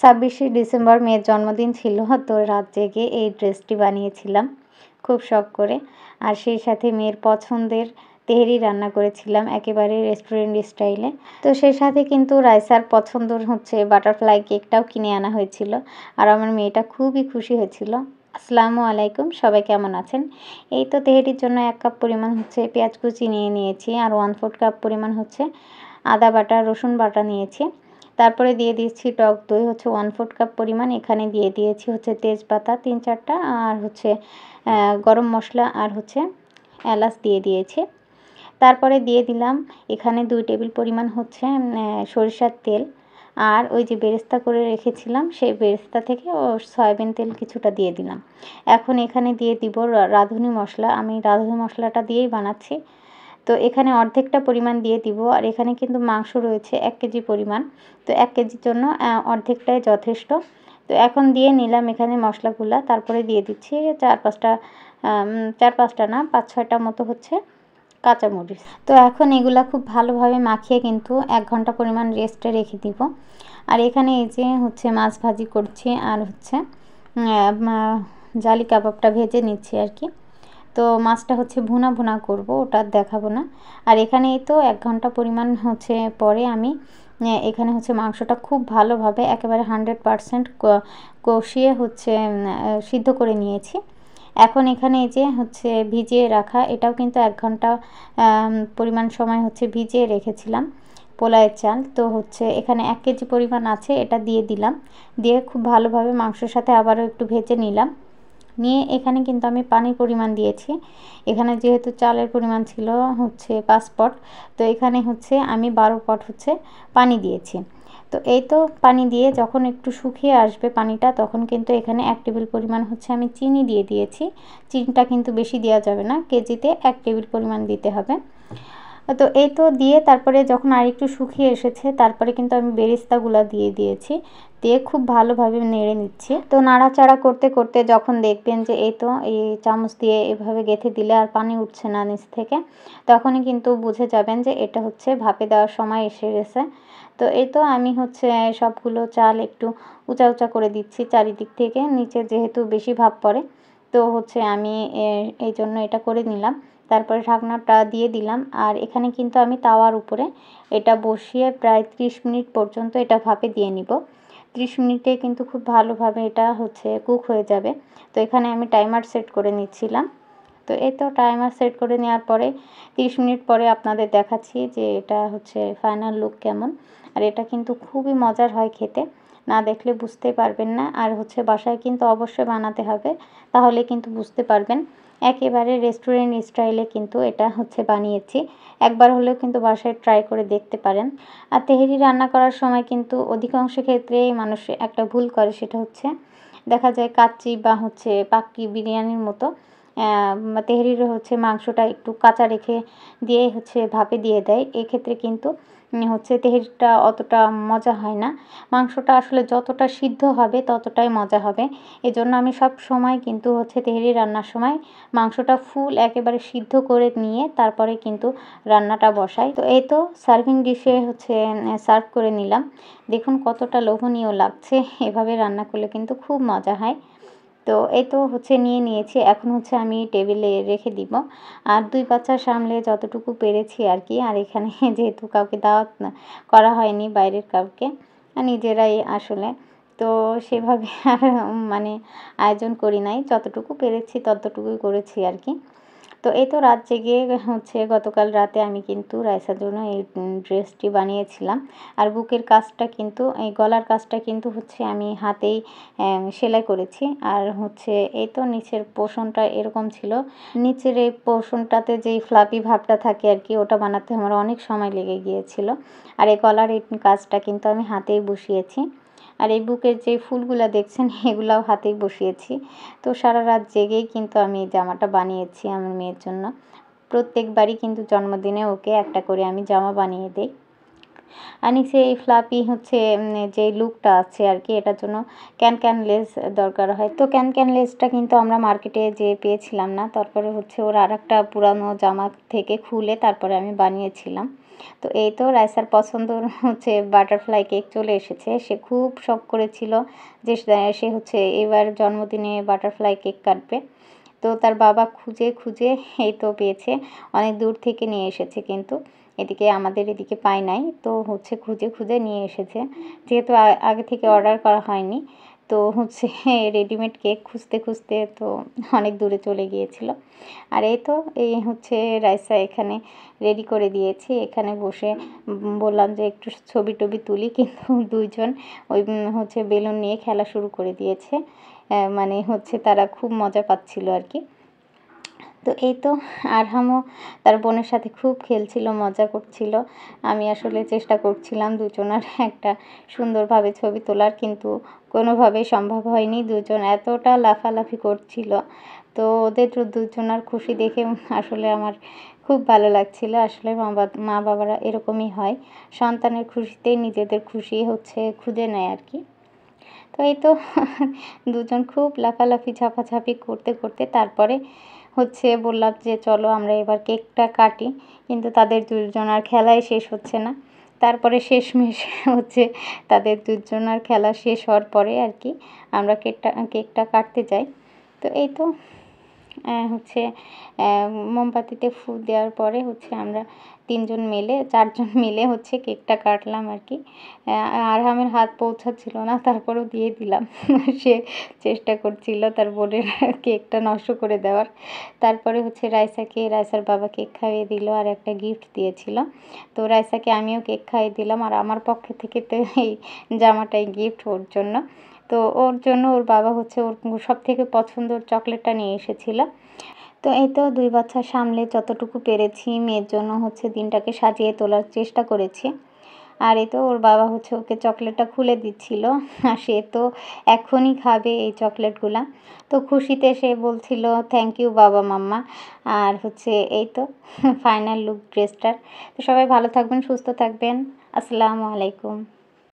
26শে December মেয়ের জন্মদিন ছিল, তো রাত জেগে এই ড্রেসটি বানিয়েছিলাম খুব শখ করে। আর সেই সাথে মেয়ের পছন্দের তেহেরি রান্না করেছিলাম একেবারে রেস্টুরেন্ট স্টাইলে। তো সেই সাথে কিন্তু রাইসার পছন্দর বাটারফ্লাই কেকটাও কিনে আনা হয়েছিল। আর আমার মেয়েটা খুবই খুশি হয়েছিল। আসসালামু আলাইকুম, সবাই কেমন আছেন? এই তো তেহেরির জন্য 1 কাপ পরিমাণ পেঁয়াজ কুচি নিয়ে নিয়েছি, আর 1/4 কাপ পরিমাণ আদা বাটা রসুন বাটা নিয়েছি। তারপরে দিয়ে দিচ্ছি টক দই 1/4 কাপ পরিমাণ। এখানে দিয়ে দিয়েছি তেজপাতা 3-4টা, আর গরম মশলা আর এলাচ দিয়ে দিয়েছি। তারপরে দিয়ে দিলাম এখানে 2 টেবিল পরিমাণ সরিষার তেল, আর ওই যে বেরেস্তা করে রেখেছিলাম সেই বেরেস্তা থেকে সয়াবিন তেল কিছুটা দিয়ে দিলাম। এখন এখানে দিয়ে দিব রাঁধুনি মশলা। আমি রাঁধুনি মশলাটা দিয়েই বানাচ্ছি। তো এখানে অর্ধেকটা পরিমাণ দিয়ে দিব, আর এখানে কিন্তু মাংস রয়েছে 1 কেজি পরিমাণ। তো 1 কেজির জন্য অর্ধেকটাই যথেষ্ট। তো এখন দিয়ে নিলাম এখানে মশলাগুলা। তারপরে দিয়ে দিচ্ছি 4-5টা না 5-6টা মতো কাঁচামরিচ। তো এখন এগুলা খুব ভালোভাবে মাখিয়ে কিন্তু 1 ঘন্টা পরিমাণ রেস্টে রেখে দিব। আর এখানে এই যে মাছ ভাজি করছি, আর জালি কাবাবটা ভেজে নিচ্ছি আর কি। তো মাছটা ভুনা ভুনা করব, ওটা দেখাবো না। আর এখানে এই তো 1 ঘন্টা পরিমাণ পরে আমি এখানে মাংসটা খুব ভালোভাবে একেবারে 100% কষিয়ে সিদ্ধ করে নিয়েছি। এখন এখানে এই যে ভিজিয়ে রাখা, এটাও কিন্তু 1 ঘন্টা পরিমাণ সময় ভিজিয়ে রেখেছিলাম পোলাওয়ের চাল। তো এখানে 1 কেজি পরিমাণ আছে, এটা দিয়ে দিলাম। দিয়ে খুব ভালোভাবে মাংসের সাথে আবারও একটু ভেজে নিলাম। নিয়ে এখানে কিন্তু আমি পানির পরিমাণ দিয়েছি। এখানে যেহেতু চালের পরিমাণ ছিল 5 পট, তো এখানে আমি 12 পট পানি দিয়েছি। তো এই তো পানি দিয়ে যখন একটু শুকিয়ে আসবে পানিটা, তখন কিন্তু এখানে 1 টেবিল পরিমাণ আমি চিনি দিয়ে দিয়েছি। চিনিটা কিন্তু বেশি দেওয়া যাবে না, কেজিতে 1 টেবিল পরিমাণ দিতে হবে। তো এই তো দিয়ে তারপরে যখন আরেকটু শুকিয়ে এসেছে, তারপরে কিন্তু আমি বেরেস্তাগুলো দিয়ে দিয়েছি। দিয়ে খুব ভালোভাবে নেড়ে নিচ্ছি। তো নাড়াচাড়া করতে করতে যখন দেখবেন যে এই তো এই চামচ দিয়ে এভাবে গেঁথে দিলে আর পানি উঠছে না নিচ থেকে, তখনই কিন্তু বুঝে যাবেন যে এটা ভাপে দেওয়ার সময় এসে গেছে। তো এই তো আমি সবগুলো চাল একটু উঁচা উঁচা করে দিচ্ছি চারিদিক থেকে, নিচে যেহেতু বেশি ভাপ পড়ে। তো আমি এই জন্য এটা করে নিলাম। তারপরে ঢাকনাটা দিয়ে দিলাম। আর এখানে কিন্তু আমি তাওয়ার উপরে এটা বসিয়ে প্রায় 30 মিনিট পর্যন্ত এটা ভাপে দিয়ে নিব। 30 মিনিটে কিন্তু খুব ভালোভাবে এটা কুক হয়ে যাবে। তো এখানে আমি টাইমার সেট করে নিচ্ছিলাম। তো এই তো টাইমার সেট করে নেওয়ার পরে 30 মিনিট পরে আপনাদের দেখাচ্ছি যে এটা ফাইনাল লুক কেমন। আর এটা কিন্তু খুবই মজার হয় খেতে, না দেখলে বুঝতে পারবেন না। আর বাসায় কিন্তু অবশ্যই বানাতে হবে, তাহলে কিন্তু বুঝতে পারবেন। একেবারে রেস্টুরেন্ট স্টাইলে কিন্তু এটা বানিয়েছি। একবার হলেও কিন্তু বাসায় ট্রাই করে দেখতে পারেন। আর তেহেরি রান্না করার সময় কিন্তু অধিকাংশ ক্ষেত্রেই মানুষ একটা ভুল করে, সেটা দেখা যায় কাচ্চি বা পাক্কি বিরিয়ানির মতো তেহেরির মাংসটা একটু কাঁচা রেখে দিয়ে ভাপে দিয়ে দেয়। এক্ষেত্রে কিন্তু তেহেরিটা অতটা মজা হয় না। মাংসটা আসলে যতটা সিদ্ধ হবে ততটাই মজা হবে। এজন্য আমি সব সময় কিন্তু তেহেরি রান্নার সময় মাংসটা ফুল একেবারে সিদ্ধ করে নিয়ে তারপরে কিন্তু রান্নাটা বসাই। তো এই তো সার্ভিং ডিশে সার্ভ করে নিলাম। দেখুন কতটা লোভনীয় লাগছে। এভাবে রান্না করলে কিন্তু খুব মজা হয়। তো এই তো নিয়ে নিয়েছি। এখন আমি টেবিলে রেখে দিব। আর 2 বাচ্চা সামলে যতটুকু পেরেছি আর কি। আর এখানে যেহেতু কাউকে দাওয়াত করা হয়নি, বাইরের কাউকে, নিজেরাই আসলে, তো সেভাবে আর আয়োজন করি নাই। যতটুকু পেরেছি ততটুকুই করেছি আর কি। তো এই তো রাত জেগে গতকাল রাতে আমি কিন্তু রাইসার জন্য এই ড্রেসটি বানিয়েছিলাম। আর বুকের কাজটা কিন্তু, এই গলার কাজটা কিন্তু আমি হাতেই সেলাই করেছি। আর এই তো নিচের পোর্শনটা এরকম ছিল। নিচের এই পোর্শনটাতে যেই ফ্লাপি ভাবটা থাকে আর কি, ওটা বানাতে আমার অনেক সময় লেগে গিয়েছিল। আর এই গলার এই কাজটা কিন্তু আমি হাতেই বসিয়েছি। আর এই বুকের যে ফুলগুলা দেখছেন এগুলাও হাতেই বসিয়েছি। তো সারা রাত জেগেই কিন্তু আমি এই জামাটা বানিয়েছি আমার মেয়ের জন্য। প্রত্যেকবারই কিন্তু জন্মদিনে ওকে একটা করে আমি জামা বানিয়ে দেই। আর নিচে এই ফ্লাপি যে লুকটা আছে আর কি, এটার জন্য ক্যান লেস দরকার হয়। তো ক্যান লেসটা কিন্তু আমরা মার্কেটে যেয়ে পেয়েছিলাম না। তারপরে ওর আরেকটা পুরানো জামা থেকে খুলে তারপরে আমি বানিয়েছিলাম। তো এই তো রাইসার পছন্দর হচ্ছে বাটারফ্লাই কেক চলে এসেছে। সে খুব শখ করেছিল যে সে হচ্ছে এবার জন্মদিনে বাটারফ্লাই কেক কাটবে। তো তার বাবা খুঁজে খুঁজে এই তো পেয়েছে, অনেক দূর থেকে নিয়ে এসেছে, কিন্তু এদিকে আমাদের এদিকে পায় নাই, তো হচ্ছে খুঁজে খুঁজে নিয়ে এসেছে, যেহেতু আগে থেকে অর্ডার করা হয়নি। তো হচ্ছে রেডিমেড কেক খুঁজতে খুঁজতে তো অনেক দূরে চলে গিয়েছিল। আর এই তো এই হচ্ছে রাইসা এখানে রেডি করে দিয়েছি, এখানে বসে বললাম যে একটু ছবি টবি তুলি, কিন্তু দুইজন ওই হচ্ছে বেলুন নিয়ে খেলা শুরু করে দিয়েছে, মানে হচ্ছে তারা খুব মজা পাচ্ছিল আর কি। তো এই তো আরহামও তার বোনের সাথে খুব খেলছিল, মজা করছিল। আমি আসলে চেষ্টা করছিলাম দুজনের একটা সুন্দরভাবে ছবি তোলার, কিন্তু কোনোভাবেই সম্ভব হয়নি। দুজন এতটা লাফালাফি করছিল, তো ওদের দুজনার খুশি দেখে আসলে আমার খুব ভালো লাগছিল। আসলে মা বাবারা এরকমই হয়, সন্তানের খুশিতেই নিজেদের খুশি হচ্ছে খুঁজে নেয় আর কি। তো এই তো দুজন খুব লাফালাফি ঝাপাঝাপি করতে করতে তারপরে হচ্ছে বললাম যে চলো আমরা এবার কেকটা কাটি, কিন্তু তাদের দুজনার খেলাই শেষ হচ্ছে না। তারপরে শেষমেশ হচ্ছে তাদের দুজনার খেলা শেষ হওয়ার পরে আর কি আমরা কেকটা কাটতে যাই। তো এই তো হচ্ছে মোমবাতিতে ফু দেওয়ার পরে হচ্ছে আমরা 4জন মিলে হচ্ছে কেকটা কাটলাম আর কি। আরহামের হাত পৌঁছাচ্ছিল না, তারপরেও দিয়ে দিলাম। সে চেষ্টা করছিল তার বোনের কেকটা নষ্ট করে দেওয়ার। তারপরে হচ্ছে রাইসার বাবা কেক খাইয়ে দিল আর একটা গিফট দিয়েছিল। তো রাইসাকে আমিও কেক খাইয়ে দিলাম, আর আমার পক্ষে থেকে তো এই জামাটাই গিফট ওর জন্য। তো ওর জন্য ওর বাবা হচ্ছে ওর সবথেকে পছন্দের চকলেটটা নিয়ে এসেছিল। তো এই তো 2 বাচ্চা সামলে যতটুকু পেরেছি মেয়ের জন্য হচ্ছে দিনটাকে সাজিয়ে তোলার চেষ্টা করেছি। আর এই তো ওর বাবা হচ্ছে ওকে চকলেটটা খুলে দিচ্ছিল, আর সে তো এখনই খাবে এই চকলেটগুলা। তো খুশিতে সে বলছিল থ্যাংক ইউ বাবা মাম্মা। আর হচ্ছে এই তো ফাইনাল লুক ড্রেসটার। তো সবাই ভালো থাকবেন, সুস্থ থাকবেন। আসসালামু আলাইকুম।